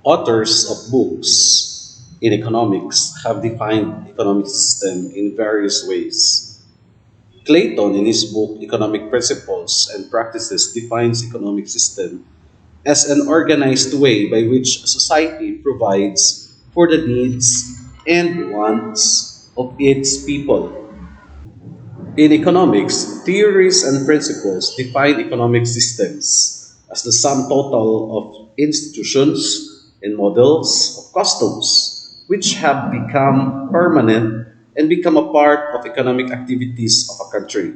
Authors of books in economics have defined economic system in various ways. Clayton, in his book Economic Principles and Practices, defines economic system as an organized way by which society provides for the needs and wants of its people. In economics, theories and principles define economic systems as the sum total of institutions and models of customs which have become permanent and become a part of economic activities of a country.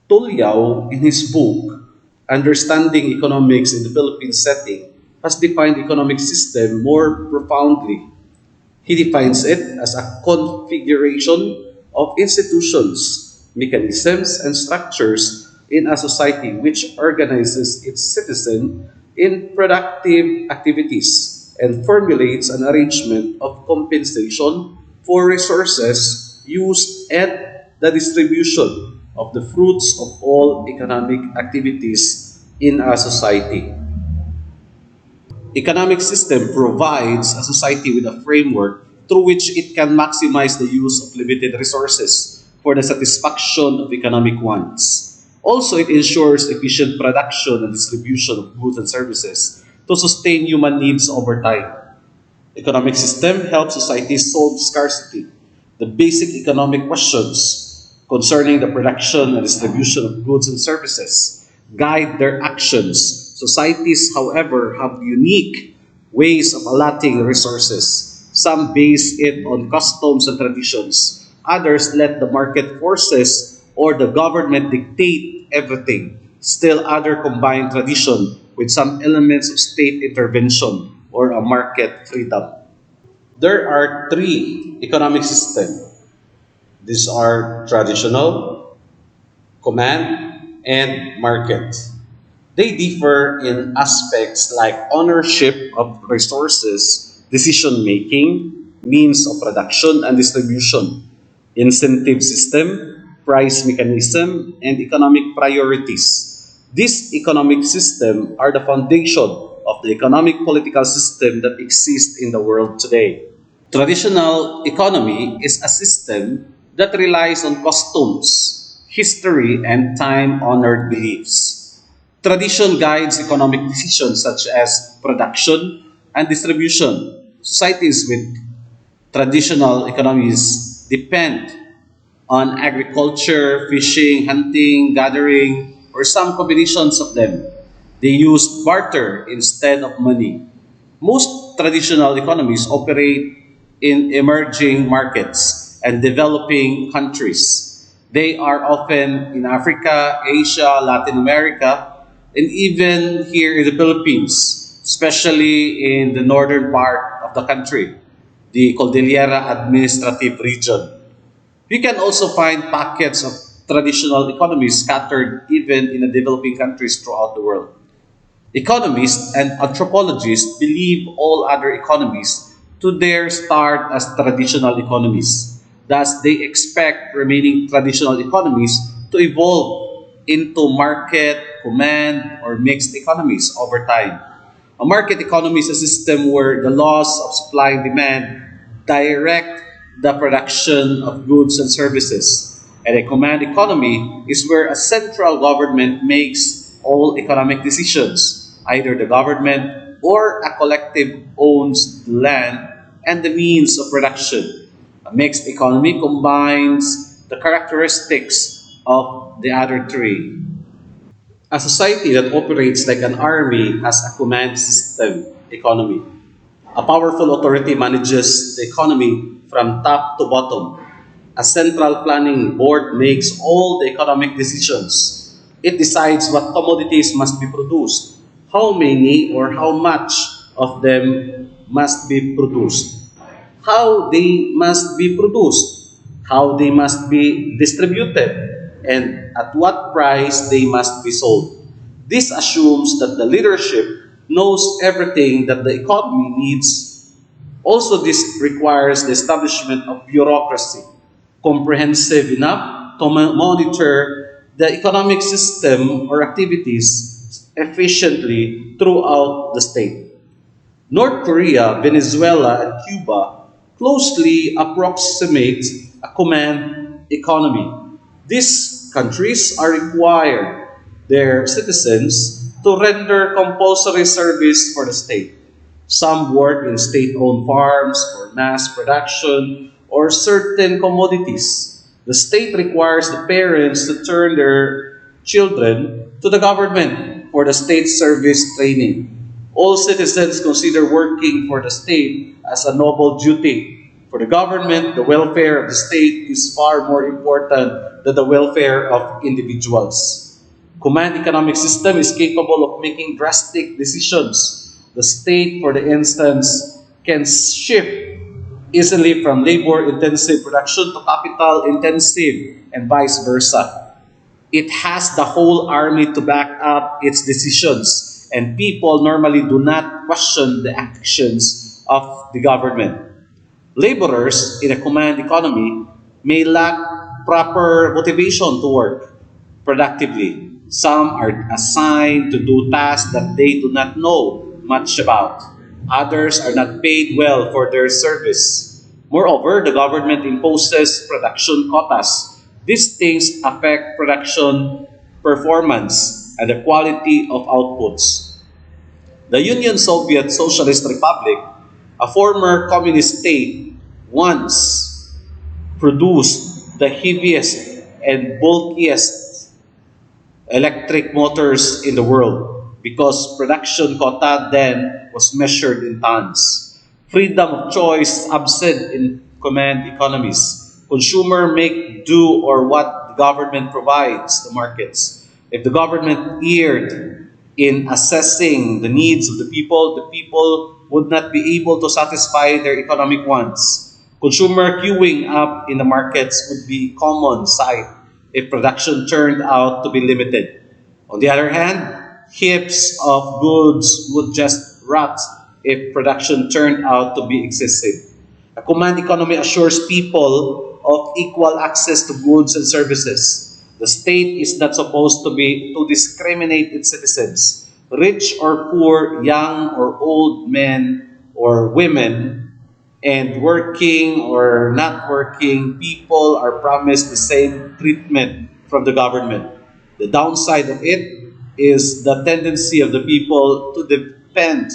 Tulyao, in his book Understanding Economics in the Philippine Setting, has defined economic system more profoundly. He defines it as a configuration of institutions, mechanisms, and structures in a society which organizes its citizen in productive activities and formulates an arrangement of compensation for resources used and the distribution of the fruits of all economic activities in a society. Economic system provides a society with a framework through which it can maximize the use of limited resources for the satisfaction of economic wants. Also, it ensures efficient production and distribution of goods and services to sustain human needs over time. Economic system helps societies solve scarcity, the basic economic questions concerning the production and distribution of goods and services guide their actions. Societies, however, have unique ways of allotting resources. Some base it on customs and traditions. Others let the market forces or the government dictate everything. Still other combine tradition with some elements of state intervention or a market freedom. There are three economic systems. These are traditional, command, and market. They differ in aspects like ownership of resources, decision making, means of production and distribution, incentive system, price mechanism, and economic priorities. These economic systems are the foundation of the economic political system that exists in the world today. Traditional economy is a system that relies on customs, history, and time honored beliefs. Tradition guides economic decisions such as production and distribution. Societies with traditional economies depend on agriculture, fishing, hunting, gathering, or some combinations of them. They use barter instead of money. Most traditional economies operate in emerging markets and developing countries. They are often in Africa, Asia, Latin America, and even here in the Philippines, especially in the northern part of the country, the Cordillera Administrative Region. You can also find pockets of traditional economies scattered even in the developing countries throughout the world. Economists and anthropologists believe all other economies to their start as traditional economies. Thus, they expect remaining traditional economies to evolve into market, command, or mixed economies over time. A market economy is a system where the laws of supply and demand direct the production of goods and services. And a command economy is where a central government makes all economic decisions. Either the government or a collective owns the land and the means of production. A mixed economy combines the characteristics of the other three. A society that operates like an army has a command system economy. A powerful authority manages the economy from top to bottom. A central planning board makes all the economic decisions. It decides what commodities must be produced, how many or how much of them must be produced, how they must be produced, how they must be distributed, and at what price they must be sold. This assumes that the leadership knows everything that the economy needs. Also, this requires the establishment of bureaucracy, comprehensive enough to monitor the economic system or activities efficiently throughout the state. North Korea, Venezuela, and Cuba closely approximate a command economy. These countries are required their citizens to render compulsory service for the state. Some work in state owned farms for mass production or certain commodities. The state requires the parents to turn their children to the government for the state service training. All citizens consider working for the state as a noble duty. For the government, the welfare of the state is far more important than the welfare of individuals. Command economic system is capable of making drastic decisions. The state, for the instance, can shift easily from labor intensive production to capital intensive and vice versa. It has the whole army to back up its decisions, and people normally do not question the actions of the government. Laborers in a command economy may lack proper motivation to work productively. Some are assigned to do tasks that they do not know much about. Others are not paid well for their service. Moreover, the government imposes production quotas. These things affect production performance and the quality of outputs. The Union Soviet Socialist Republic, a former communist state, once produced the heaviest and bulkiest electric motors in the world because production quota then was measured in tons. Freedom of choice is absent in command economies. Consumer make do or what the government provides the markets. If the government erred in assessing the needs of the people would not be able to satisfy their economic wants. Consumer queuing up in the markets would be common sight if production turned out to be limited. On the other hand, heaps of goods would just rot if production turned out to be excessive. A command economy assures people of equal access to goods and services. The state is not supposed to discriminate its citizens. Rich or poor, young or old, men or women, and working or not working people are promised the same treatment from the government. The downside of it is the tendency of the people to depend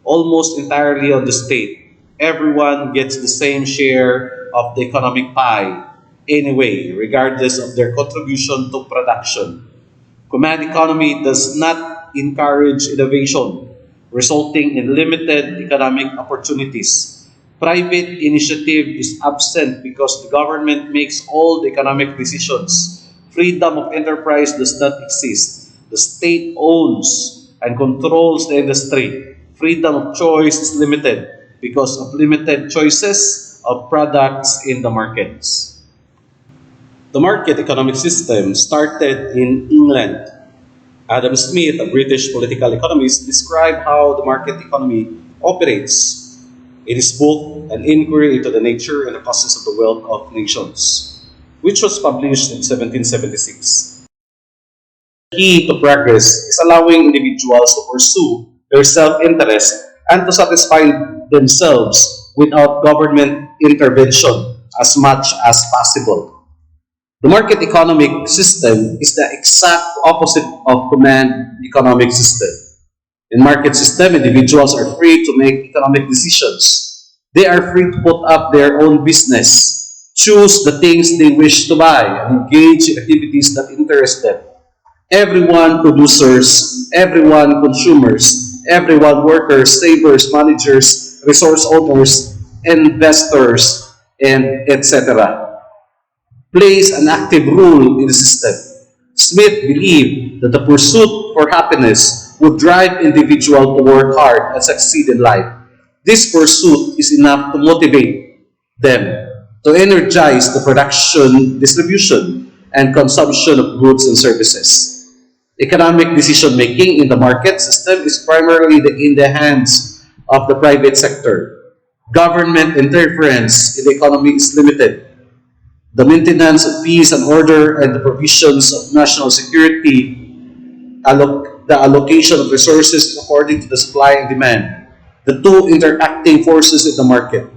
almost entirely on the state. Everyone gets the same share of the economic pie anyway, regardless of their contribution to production. Command economy does not encourage innovation, resulting in limited economic opportunities. Private initiative is absent because the government makes all the economic decisions. Freedom of enterprise does not exist. The state owns and controls the industry. Freedom of choice is limited because of limited choices of products in the markets. The market economic system started in England. Adam Smith, a British political economist, described how the market economy operates in his book, An Inquiry into the Nature and the Causes of the Wealth of Nations, which was published in 1776. The key to progress is allowing individuals to pursue their self-interest and to satisfy themselves without government intervention as much as possible. The market economic system is the exact opposite of command economic system. In market system, individuals are free to make economic decisions. They are free to put up their own business, choose the things they wish to buy, and engage in activities that interest them. Everyone producers, everyone consumers, everyone workers, savers, managers, resource owners, investors, and etc. plays an active role in the system. Smith believed that the pursuit for happiness would drive individuals to work hard and succeed in life. This pursuit is enough to motivate them to energize the production, distribution, and consumption of goods and services. Economic decision making in the market system is primarily in the hands of the private sector. Government interference in the economy is limited. The maintenance of peace and order and the provisions of national security, the allocation of resources according to the supply and demand. the two interacting forces in the market.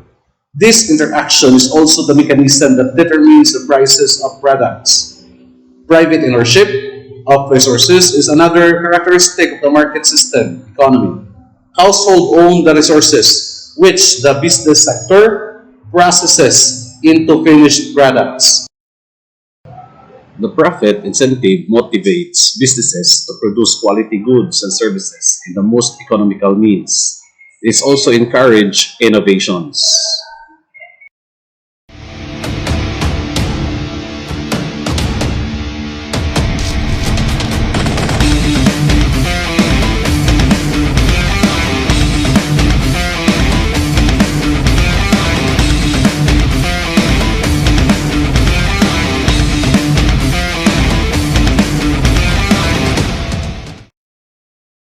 This interaction is also the mechanism that determines the prices of products. Private ownership of resources is another characteristic of the market system economy. Household own the resources, which the business sector processes into finished products. The profit incentive motivates businesses to produce quality goods and services in the most economical means. It also encourages innovations.